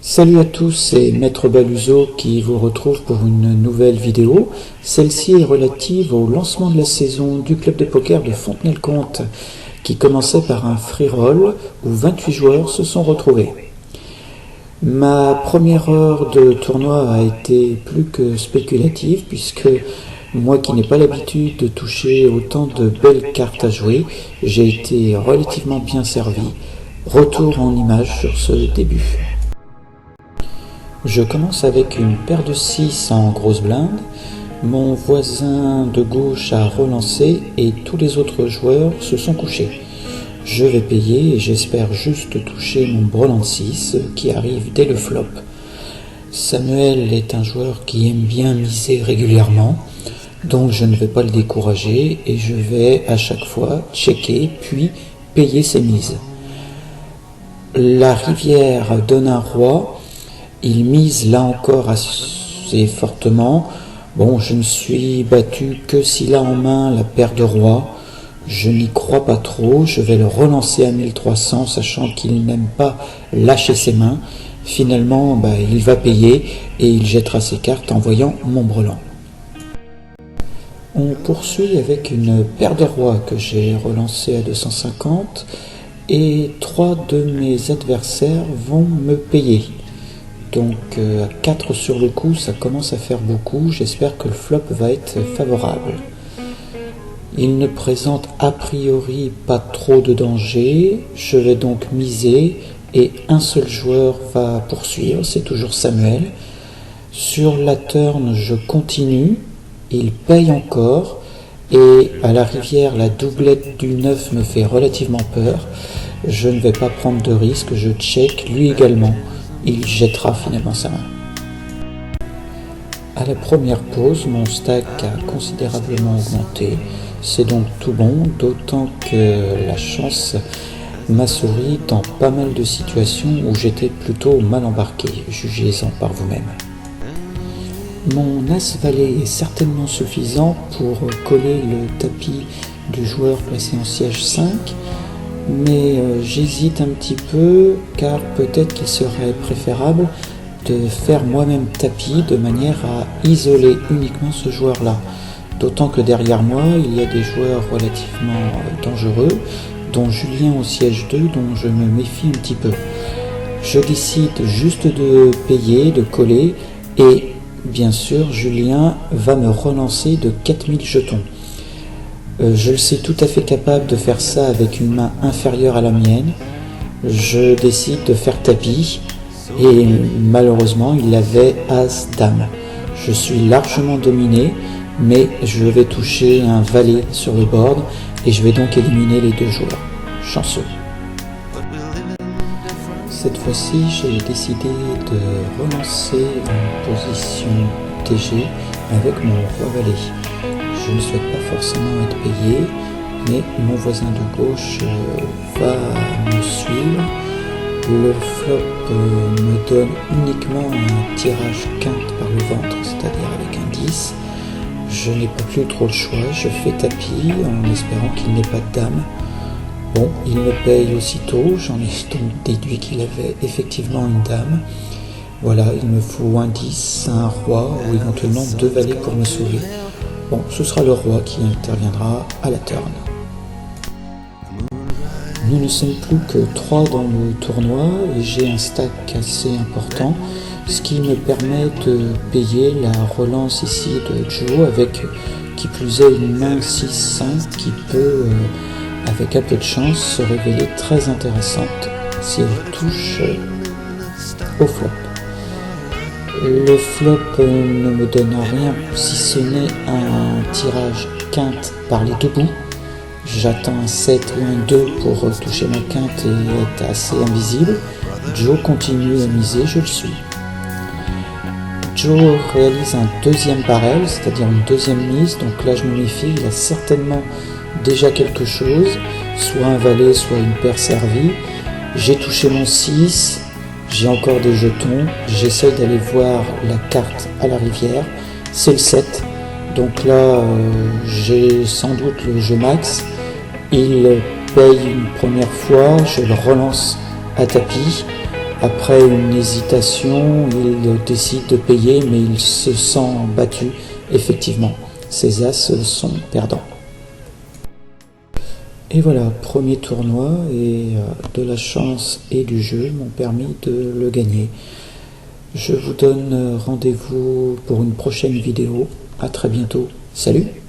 Salut à tous, c'est Maître Baluzo qui vous retrouve pour une nouvelle vidéo. Celle-ci est relative au lancement de la saison du club de poker de Fontenay-le-Comte qui commençait par un free roll où 28 joueurs se sont retrouvés. Ma première heure de tournoi a été plus que spéculative puisque moi qui n'ai pas l'habitude de toucher autant de belles cartes à jouer, j'ai été relativement bien servi. Retour en image sur ce début. Je commence avec une paire de 6 en grosse blinde. Mon voisin de gauche a relancé et tous les autres joueurs se sont couchés. Je vais payer et j'espère juste toucher mon brelan de 6 qui arrive dès le flop. Samuel est un joueur qui aime bien miser régulièrement, donc je ne vais pas le décourager et je vais à chaque fois checker puis payer ses mises. La rivière donne un roi. Il mise là encore assez fortement. Bon, je ne suis battu que s'il a en main la paire de rois. Je n'y crois pas trop. Je vais le relancer à 1300, sachant qu'il n'aime pas lâcher ses mains. Finalement, il va payer et il jettera ses cartes en voyant mon brelan. On poursuit avec une paire de rois que j'ai relancée à 250 et 3 de mes adversaires vont me payer. Donc à 4 sur le coup, ça commence à faire beaucoup. J'espère que le flop va être favorable. Il ne présente a priori pas trop de danger. Je vais donc miser et un seul joueur va poursuivre. C'est toujours Samuel. Sur la turn, je continue. Il paye encore. Et à la rivière, la doublette du 9 me fait relativement peur. Je ne vais pas prendre de risque. Je check lui également. Il jettera finalement sa main. À la première pause, mon stack a considérablement augmenté. C'est donc tout bon, d'autant que la chance m'a souri dans pas mal de situations où j'étais plutôt mal embarqué. Jugez-en par vous-même. Mon as-valet est certainement suffisant pour coller le tapis du joueur placé en siège 5. Mais j'hésite un petit peu car peut-être qu'il serait préférable de faire moi-même tapis de manière à isoler uniquement ce joueur-là. D'autant que derrière moi, il y a des joueurs relativement dangereux, dont Julien au siège 2, dont je me méfie un petit peu. Je décide juste de payer, de coller, et bien sûr, Julien va me relancer de 4000 jetons. Je le sais tout à fait capable de faire ça avec une main inférieure à la mienne. Je décide de faire tapis et malheureusement il avait As-Dame. Je suis largement dominé, mais je vais toucher un valet sur le board et je vais donc éliminer les deux joueurs. Chanceux. Cette fois-ci, j'ai décidé de relancer en position TG avec mon roi valet. Je ne souhaite pas forcément être payé, mais mon voisin de gauche va me suivre. Le flop me donne uniquement un tirage quinte par le ventre, c'est-à-dire avec un 10. Je n'ai pas plus trop le choix, je fais tapis en espérant qu'il n'ait pas de dame. Bon, il me paye aussitôt, j'en ai donc déduit qu'il avait effectivement une dame. Voilà, il me faut un 10, un roi ou éventuellement 2 valets pour me sauver. Bon, ce sera le roi qui interviendra à la turn. Nous ne sommes plus que 3 dans le tournoi et j'ai un stack assez important, ce qui me permet de payer la relance ici de Joe avec qui plus est une main 6-5 qui peut, avec un peu de chance, se révéler très intéressante si elle touche au flop. Le flop ne me donne rien si ce n'est un tirage quinte par les deux bouts. J'attends un 7 ou un 2 pour toucher ma quinte et être assez invisible. Joe continue à miser, je le suis. Joe réalise un deuxième barrel, c'est-à-dire une deuxième mise, donc là je me méfie, il a certainement déjà quelque chose, soit un valet, soit une paire servie. J'ai touché mon 6. J'ai encore des jetons, j'essaye d'aller voir la carte à la rivière, c'est le 7, donc là j'ai sans doute le jeu max, il paye une première fois, je le relance à tapis, Après une hésitation, il décide de payer, mais il se sent battu. Effectivement, ses as sont perdants. Et voilà, premier tournoi, et de la chance et du jeu m'ont permis de le gagner. Je vous donne rendez-vous pour une prochaine vidéo. À très bientôt. Salut!